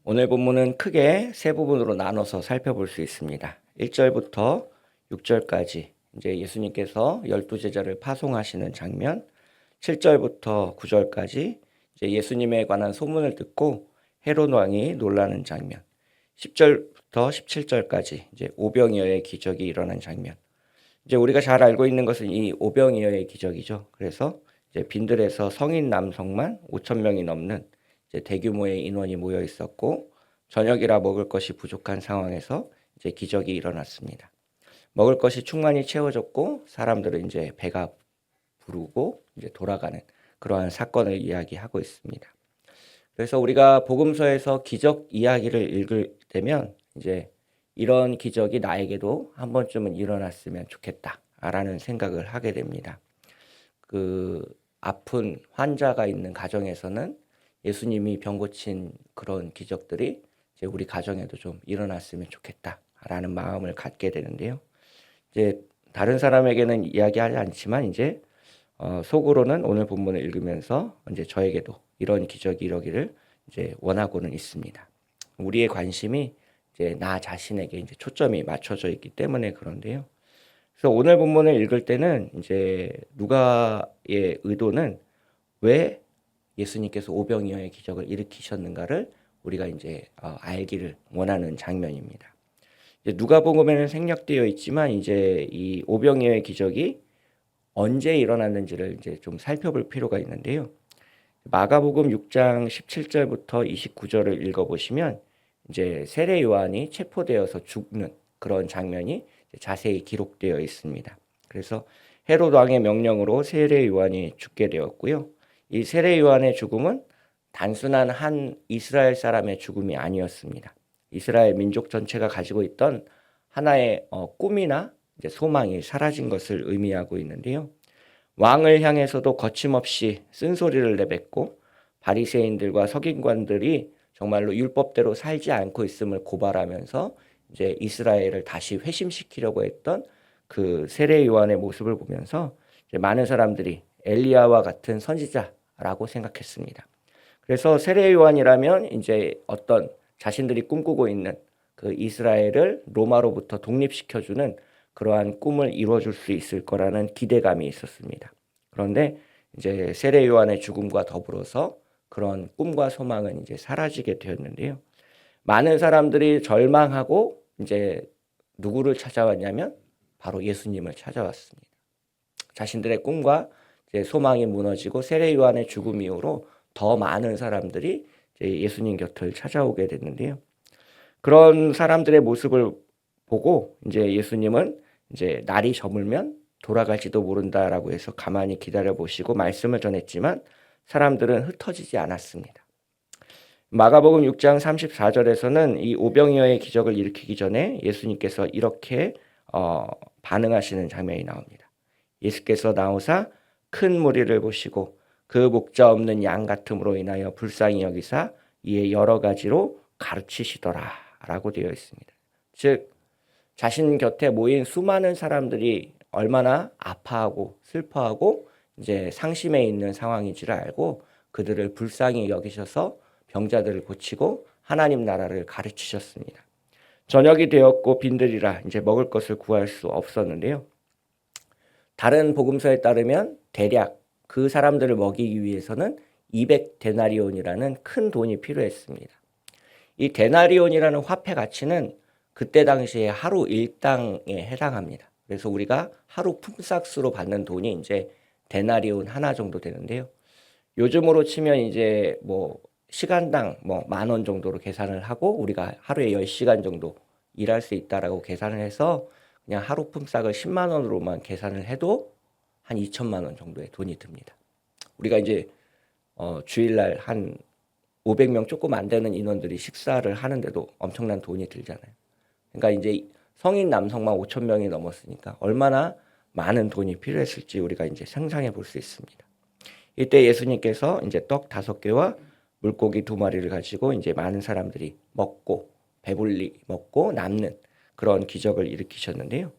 오늘 본문은 크게 세 부분으로 나눠서 살펴볼 수 있습니다. 1절부터 6절까지 이제 예수님께서 12제자를 파송하시는 장면, 7절부터 9절까지 이제 예수님에 관한 소문을 듣고 헤롯 왕이 놀라는 장면, 10절부터 17절까지 이제 오병이어의 기적이 일어난 장면. 이제 우리가 잘 알고 있는 것은 이 오병이어의 기적이죠. 그래서 이제 빈들에서 성인 남성만 5천 명이 넘는 이제 대규모의 인원이 모여 있었고 저녁이라 먹을 것이 부족한 상황에서 이제 기적이 일어났습니다. 먹을 것이 충만히 채워졌고 사람들은 이제 배가 부르고 이제 돌아가는 그러한 사건을 이야기하고 있습니다. 그래서 우리가 복음서에서 기적 이야기를 읽을 때면 이제 이런 기적이 나에게도 한 번쯤은 일어났으면 좋겠다라는 생각을 하게 됩니다. 그 아픈 환자가 있는 가정에서는 예수님이 병 고친 그런 기적들이 이제 우리 가정에도 좀 일어났으면 좋겠다라는 마음을 갖게 되는데요. 이제 다른 사람에게는 이야기하지 않지만 이제 속으로는 오늘 본문을 읽으면서 이제 저에게도 이런 기적이 이러기를 이제 원하고는 있습니다. 우리의 관심이 이제 나 자신에게 이제 초점이 맞춰져 있기 때문에 그런데요. 그래서 오늘 본문을 읽을 때는 이제 누가의 의도는 왜 예수님께서 오병이어의 기적을 일으키셨는가를 우리가 이제 알기를 원하는 장면입니다. 이제 누가복음에는 생략되어 있지만 이제 이 오병이어의 기적이 언제 일어났는지를 이제 좀 살펴볼 필요가 있는데요. 마가복음 6장 17절부터 29절을 읽어보시면 이제 세례 요한이 체포되어서 죽는 그런 장면이 자세히 기록되어 있습니다. 그래서 헤롯 왕의 명령으로 세례 요한이 죽게 되었고요. 이 세례 요한의 죽음은 단순한 한 이스라엘 사람의 죽음이 아니었습니다. 이스라엘 민족 전체가 가지고 있던 하나의 꿈이나 이제 소망이 사라진 것을 의미하고 있는데요. 왕을 향해서도 거침없이 쓴소리를 내뱉고 바리새인들과 서기관들이 정말로 율법대로 살지 않고 있음을 고발하면서 이제 이스라엘을 다시 회심시키려고 했던 그 세례 요한의 모습을 보면서 이제 많은 사람들이 엘리야와 같은 선지자라고 생각했습니다. 그래서 세례 요한이라면 이제 어떤 자신들이 꿈꾸고 있는 그 이스라엘을 로마로부터 독립시켜주는 그러한 꿈을 이루어줄 수 있을 거라는 기대감이 있었습니다. 그런데 이제 세례 요한의 죽음과 더불어서 그런 꿈과 소망은 이제 사라지게 되었는데요. 많은 사람들이 절망하고 이제 누구를 찾아왔냐면 바로 예수님을 찾아왔습니다. 자신들의 꿈과 이제 소망이 무너지고 세례 요한의 죽음 이후로 더 많은 사람들이 이제 예수님 곁을 찾아오게 됐는데요. 그런 사람들의 모습을 보고 이제 예수님은 이제 날이 저물면 돌아갈지도 모른다라고 해서 가만히 기다려 보시고 말씀을 전했지만 사람들은 흩어지지 않았습니다. 마가복음 6장 34절에서는 이 오병이어의 기적을 일으키기 전에 예수님께서 이렇게 반응하시는 장면이 나옵니다. 예수께서 나오사 큰 무리를 보시고 그 목자 없는 양 같음으로 인하여 불쌍히 여기사 이에 여러 가지로 가르치시더라라고 되어 있습니다. 즉 자신 곁에 모인 수많은 사람들이 얼마나 아파하고 슬퍼하고 이제 상심해 있는 상황인지를 알고 그들을 불쌍히 여기셔서 병자들을 고치고 하나님 나라를 가르치셨습니다. 저녁이 되었고 빈들이라 이제 먹을 것을 구할 수 없었는데요. 다른 복음서에 따르면 대략 그 사람들을 먹이기 위해서는 200데나리온이라는 큰 돈이 필요했습니다. 이 데나리온이라는 화폐 가치는 그때 당시에 하루 일당에 해당합니다. 그래서 우리가 하루 품삯으로 받는 돈이 이제 데나리온 하나 정도 되는데요. 요즘으로 치면 이제 뭐 시간당 뭐 10,000원 정도로 계산을 하고 우리가 하루에 10시간 정도 일할 수 있다라고 계산을 해서 그냥 하루 품삯을 10만 원으로만 계산을 해도 한 2천만 원 정도의 돈이 듭니다. 우리가 이제 주일날 한 500명 조금 안 되는 인원들이 식사를 하는데도 엄청난 돈이 들잖아요. 그러니까 이제 성인 남성만 5천 명이 넘었으니까 얼마나 많은 돈이 필요했을지 우리가 이제 상상해 볼 수 있습니다. 이때 예수님께서 이제 떡 5개와 물고기 2마리를 가지고 이제 많은 사람들이 먹고 배불리 먹고 남는 그런 기적을 일으키셨는데요.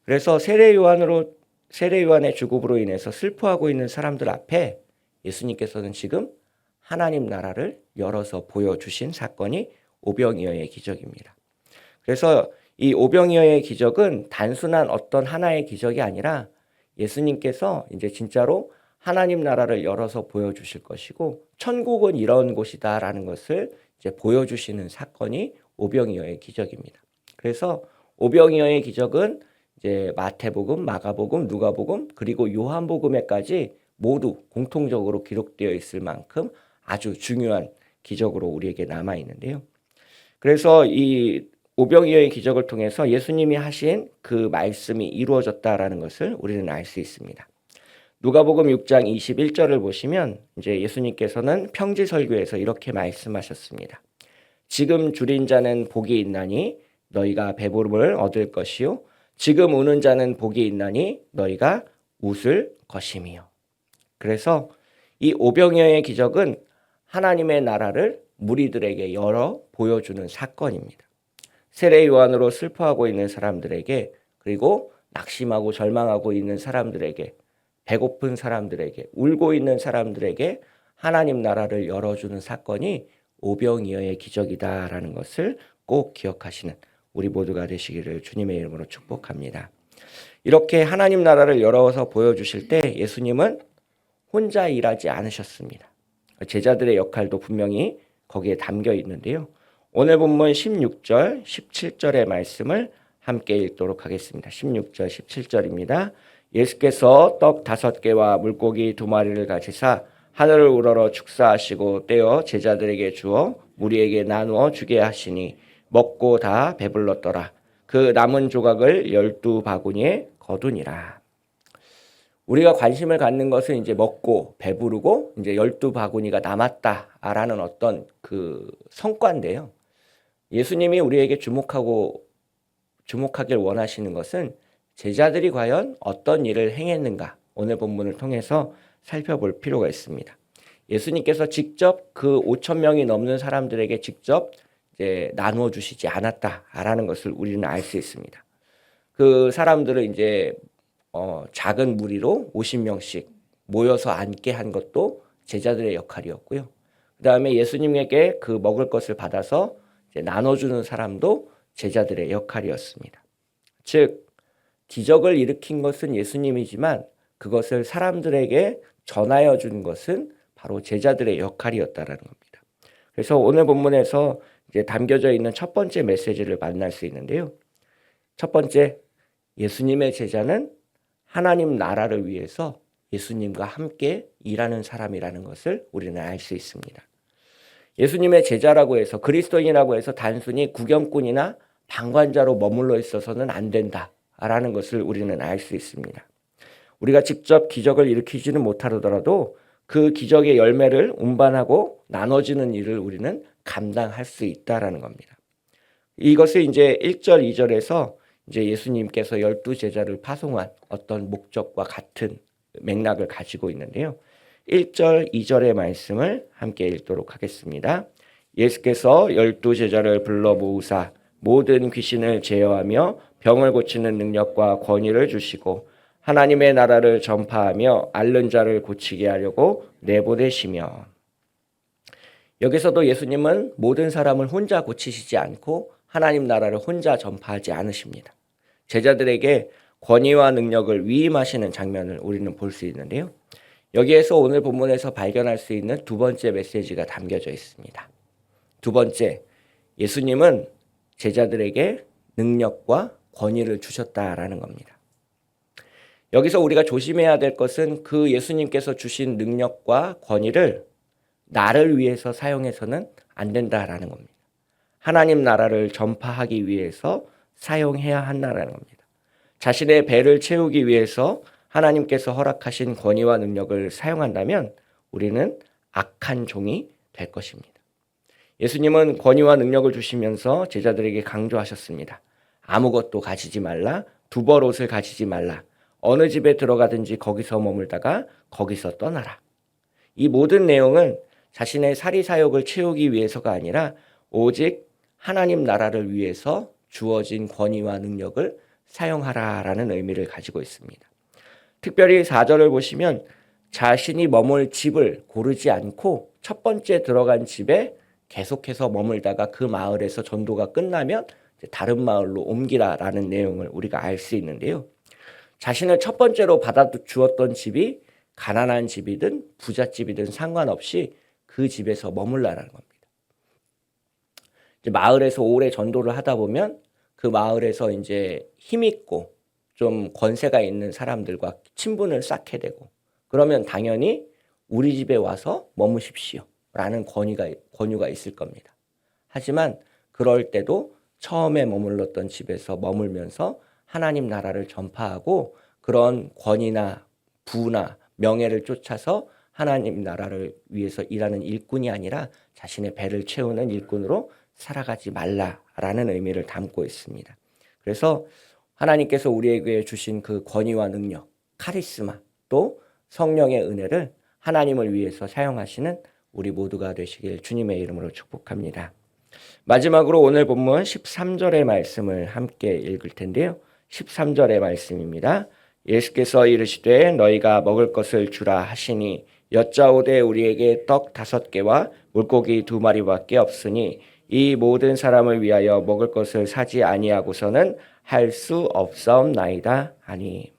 그래서 세례 요한의 죽음으로 인해서 슬퍼하고 있는 사람들 앞에 예수님께서는 지금 하나님 나라를 열어서 보여주신 사건이 오병이어의 기적입니다. 그래서 이 오병이어의 기적은 단순한 어떤 하나의 기적이 아니라 예수님께서 이제 진짜로 하나님 나라를 열어서 보여주실 것이고 천국은 이런 곳이다라는 것을 이제 보여주시는 사건이 오병이어의 기적입니다. 그래서 오병이어의 기적은 이제 마태복음, 마가복음, 누가복음 그리고 요한복음에까지 모두 공통적으로 기록되어 있을 만큼 아주 중요한 기적으로 우리에게 남아 있는데요. 그래서 이 오병이어의 기적을 통해서 예수님이 하신 그 말씀이 이루어졌다라는 것을 우리는 알 수 있습니다. 누가복음 6장 21절을 보시면 이제 예수님께서는 평지 설교에서 이렇게 말씀하셨습니다. 지금 줄인 자는 복이 있나니 너희가 배부름을 얻을 것이요 지금 우는 자는 복이 있나니 너희가 웃을 것임이요. 그래서 이 오병이어의 기적은 하나님의 나라를 무리들에게 열어 보여주는 사건입니다. 세례 요한으로 슬퍼하고 있는 사람들에게 그리고 낙심하고 절망하고 있는 사람들에게 배고픈 사람들에게 울고 있는 사람들에게 하나님 나라를 열어주는 사건이 오병이어의 기적이다라는 것을 꼭 기억하시는 우리 모두가 되시기를 주님의 이름으로 축복합니다. 이렇게 하나님 나라를 열어서 보여주실 때 예수님은 혼자 일하지 않으셨습니다. 제자들의 역할도 분명히 거기에 담겨 있는데요. 오늘 본문 16절, 17절의 말씀을 함께 읽도록 하겠습니다. 16절, 17절입니다. 예수께서 떡 5개와 물고기 2마리를 가지사 하늘을 우러러 축사하시고 떼어 제자들에게 주어 무리에게 나누어 주게 하시니 먹고 다 배불렀더라. 그 남은 조각을 12바구니에 거두니라. 우리가 관심을 갖는 것은 이제 먹고 배부르고 이제 12바구니가 남았다라는 어떤 그 성과인데요. 예수님이 우리에게 주목하길 원하시는 것은 제자들이 과연 어떤 일을 행했는가 오늘 본문을 통해서 살펴볼 필요가 있습니다. 예수님께서 직접 그 5천 명이 넘는 사람들에게 직접 이제 나누어 주시지 않았다라는 것을 우리는 알 수 있습니다. 그 사람들을 이제 작은 무리로 50명씩 모여서 앉게 한 것도 제자들의 역할이었고요. 그 다음에 예수님에게 그 먹을 것을 받아서 이제 나눠주는 사람도 제자들의 역할이었습니다. 즉 기적을 일으킨 것은 예수님이지만 그것을 사람들에게 전하여 준 것은 바로 제자들의 역할이었다라는 겁니다. 그래서 오늘 본문에서 이제 담겨져 있는 첫 번째 메시지를 만날 수 있는데요. 첫 번째, 예수님의 제자는 하나님 나라를 위해서 예수님과 함께 일하는 사람이라는 것을 우리는 알 수 있습니다. 예수님의 제자라고 해서 그리스도인이라고 해서 단순히 구경꾼이나 방관자로 머물러 있어서는 안 된다라는 것을 우리는 알 수 있습니다. 우리가 직접 기적을 일으키지는 못하더라도 그 기적의 열매를 운반하고 나눠지는 일을 우리는 감당할 수 있다라는 겁니다. 이것을 이제 1절, 2절에서 이제 예수님께서 12제자를 파송한 어떤 목적과 같은 맥락을 가지고 있는데요. 1절, 2절의 말씀을 함께 읽도록 하겠습니다. 예수께서 12제자를 불러 모으사 모든 귀신을 제어하며 병을 고치는 능력과 권위를 주시고 하나님의 나라를 전파하며 앓는 자를 고치게 하려고 내보내시며. 여기서도 예수님은 모든 사람을 혼자 고치시지 않고 하나님 나라를 혼자 전파하지 않으십니다. 제자들에게 권위와 능력을 위임하시는 장면을 우리는 볼 수 있는데요. 여기에서 오늘 본문에서 발견할 수 있는 두 번째 메시지가 담겨져 있습니다. 두 번째, 예수님은 제자들에게 능력과 권위를 주셨다라는 겁니다. 여기서 우리가 조심해야 될 것은 그 예수님께서 주신 능력과 권위를 나를 위해서 사용해서는 안 된다라는 겁니다. 하나님 나라를 전파하기 위해서 사용해야 한다라는 겁니다. 자신의 배를 채우기 위해서 하나님께서 허락하신 권위와 능력을 사용한다면 우리는 악한 종이 될 것입니다. 예수님은 권위와 능력을 주시면서 제자들에게 강조하셨습니다. 아무것도 가지지 말라, 두벌 옷을 가지지 말라, 어느 집에 들어가든지 거기서 머물다가 거기서 떠나라. 이 모든 내용은 자신의 사리사욕을 채우기 위해서가 아니라 오직 하나님 나라를 위해서 주어진 권위와 능력을 사용하라라는 의미를 가지고 있습니다. 특별히 4절을 보시면 자신이 머물 집을 고르지 않고 첫 번째 들어간 집에 계속해서 머물다가 그 마을에서 전도가 끝나면 다른 마을로 옮기라라는 내용을 우리가 알 수 있는데요. 자신을 첫 번째로 받아주었던 집이 가난한 집이든 부잣집이든 상관없이 그 집에서 머물라라는 겁니다. 이제 마을에서 오래 전도를 하다 보면 그 마을에서 이제 힘있고 좀 권세가 있는 사람들과 친분을 쌓게 되고, 그러면 당연히 우리 집에 와서 머무십시오 라는 권유가 있을 겁니다. 하지만 그럴 때도 처음에 머물렀던 집에서 머물면서 하나님 나라를 전파하고 그런 권위나 부나 명예를 쫓아서 하나님 나라를 위해서 일하는 일꾼이 아니라 자신의 배를 채우는 일꾼으로 살아가지 말라라는 의미를 담고 있습니다. 그래서 하나님께서 우리에게 주신 그 권위와 능력, 카리스마, 또 성령의 은혜를 하나님을 위해서 사용하시는 우리 모두가 되시길 주님의 이름으로 축복합니다. 마지막으로 오늘 본문 13절의 말씀을 함께 읽을 텐데요. 13절의 말씀입니다. 예수께서 이르시되 너희가 먹을 것을 주라 하시니 여짜오되 우리에게 떡 5개와 물고기 2마리밖에 없으니 이 모든 사람을 위하여 먹을 것을 사지 아니하고서는 할 수 없사옵나이다 하니.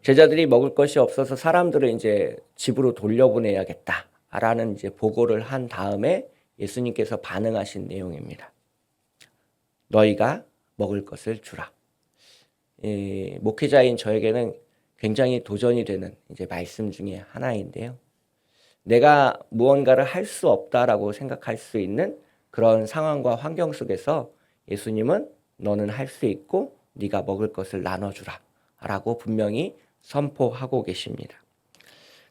제자들이 먹을 것이 없어서 사람들을 이제 집으로 돌려보내야겠다라는 이제 보고를 한 다음에 예수님께서 반응하신 내용입니다. 너희가 먹을 것을 주라. 목회자인 저에게는 굉장히 도전이 되는 이제 말씀 중에 하나인데요. 내가 무언가를 할 수 없다라고 생각할 수 있는 그런 상황과 환경 속에서 예수님은 너는 할 수 있고 네가 먹을 것을 나눠주라 라고 분명히 선포하고 계십니다.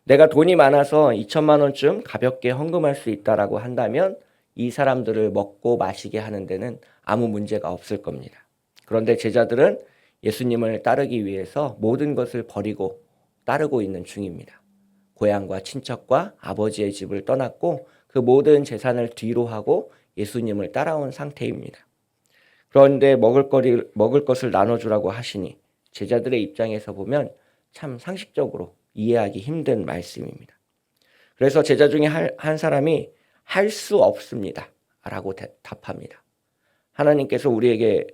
내가 돈이 많아서 2천만 원쯤 가볍게 헌금할 수 있다라고 한다면 이 사람들을 먹고 마시게 하는 데는 아무 문제가 없을 겁니다. 그런데 제자들은 예수님을 따르기 위해서 모든 것을 버리고 따르고 있는 중입니다. 고향과 친척과 아버지의 집을 떠났고 그 모든 재산을 뒤로 하고 예수님을 따라온 상태입니다. 그런데 먹을 것을 나눠주라고 하시니 제자들의 입장에서 보면 참 상식적으로 이해하기 힘든 말씀입니다. 그래서 제자 중에 한 사람이 할 수 없습니다 라고 답합니다. 하나님께서 우리에게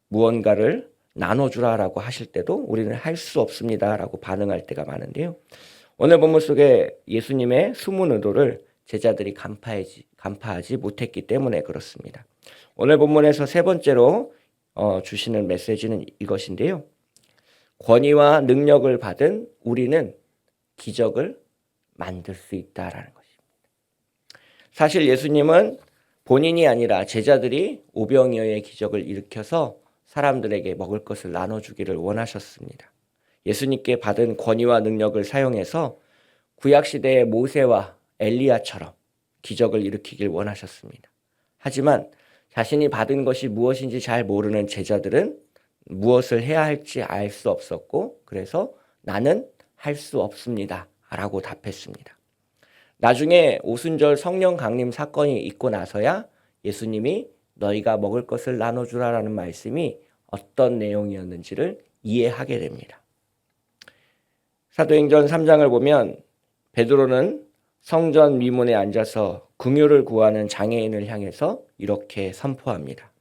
무언가를 나눠주라라고 하실 때도 우리는 할 수 없습니다 라고 반응할 때가 많은데요. 오늘 본문 속에 예수님의 숨은 의도를 제자들이 간파하지 못했기 때문에 그렇습니다. 오늘 본문에서 세 번째로 주시는 메시지는 이것인데요. 권위와 능력을 받은 우리는 기적을 만들 수 있다라는 것입니다. 사실 예수님은 본인이 아니라 제자들이 오병이어의 기적을 일으켜서 사람들에게 먹을 것을 나눠주기를 원하셨습니다. 예수님께 받은 권위와 능력을 사용해서 구약시대의 모세와 엘리야처럼 기적을 일으키길 원하셨습니다. 하지만 자신이 받은 것이 무엇인지 잘 모르는 제자들은 무엇을 해야 할지 알 수 없었고 그래서 나는 할 수 없습니다 라고 답했습니다. 나중에 오순절 성령 강림 사건이 있고 나서야 예수님이 너희가 먹을 것을 나눠주라라는 말씀이 어떤 내용이었는지를 이해하게 됩니다. 사도행전 3장을 보면 베드로는 성전 미문에 앉아서 긍휼을 구하는 장애인을 향해서 이렇게 선포합니다.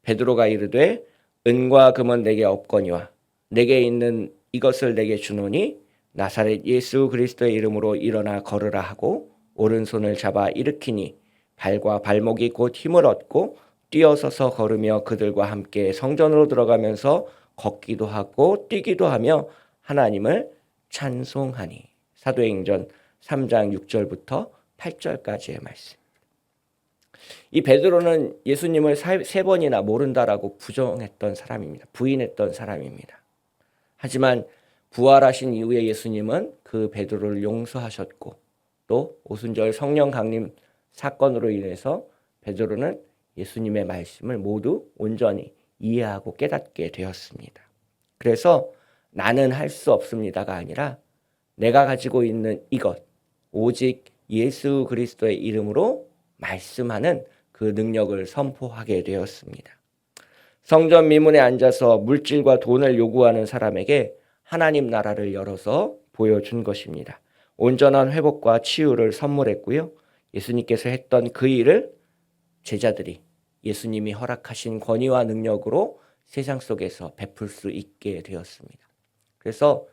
베드로가 이르되 은과 금은 내게 없거니와 내게 있는 이것을 내게 주노니 나사렛 예수 그리스도의 이름으로 일어나 걸으라 하고 오른손을 잡아 일으키니 발과 발목이 곧 힘을 얻고 뛰어서서 걸으며 그들과 함께 성전으로 들어가면서 걷기도 하고 뛰기도 하며 하나님을 찬송하니. 사도행전 3장 6절부터 8절까지의 말씀. 이 베드로는 예수님을 세 번이나 모른다라고 부정했던 사람입니다. 부인했던 사람입니다. 하지만 부활하신 이후에 예수님은 그 베드로를 용서하셨고 또 오순절 성령 강림 사건으로 인해서 베드로는 예수님의 말씀을 모두 온전히 이해하고 깨닫게 되었습니다. 그래서 나는 할 수 없습니다가 아니라 내가 가지고 있는 이것, 오직 예수 그리스도의 이름으로 말씀하는 그 능력을 선포하게 되었습니다. 성전 미문에 앉아서 물질과 돈을 요구하는 사람에게 하나님 나라를 열어서 보여준 것입니다. 온전한 회복과 치유를 선물했고요. 예수님께서 했던 그 일을 제자들이 예수님이 허락하신 권위와 능력으로 세상 속에서 베풀 수 있게 되었습니다. 그래서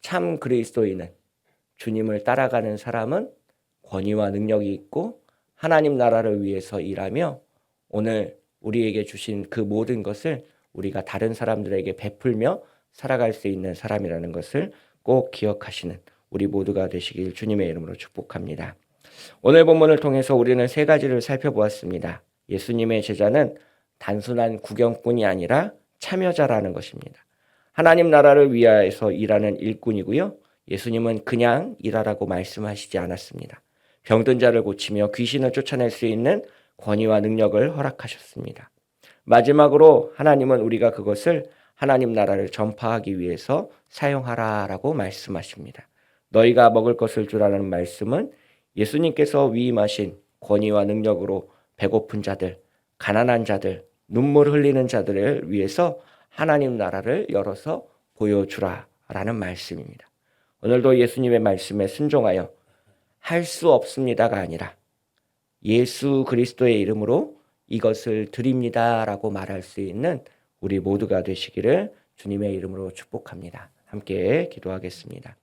참 그리스도인은, 주님을 따라가는 사람은 권위와 능력이 있고 하나님 나라를 위해서 일하며 오늘 우리에게 주신 그 모든 것을 우리가 다른 사람들에게 베풀며 살아갈 수 있는 사람이라는 것을 꼭 기억하시는 우리 모두가 되시길 주님의 이름으로 축복합니다. 오늘 본문을 통해서 우리는 세 가지를 살펴보았습니다. 예수님의 제자는 단순한 구경꾼이 아니라 참여자라는 것입니다. 하나님 나라를 위하여서 일하는 일꾼이고요. 예수님은 그냥 일하라고 말씀하시지 않았습니다. 병든 자를 고치며 귀신을 쫓아낼 수 있는 권위와 능력을 허락하셨습니다. 마지막으로 하나님은 우리가 그것을 하나님 나라를 전파하기 위해서 사용하라라고 말씀하십니다. 너희가 먹을 것을 주라는 말씀은 예수님께서 위임하신 권위와 능력으로 배고픈 자들, 가난한 자들, 눈물 흘리는 자들을 위해서 하나님 나라를 열어서 보여주라라는 말씀입니다. 오늘도 예수님의 말씀에 순종하여 할 수 없습니다가 아니라 예수 그리스도의 이름으로 이것을 드립니다라고 말할 수 있는 우리 모두가 되시기를 주님의 이름으로 축복합니다. 함께 기도하겠습니다.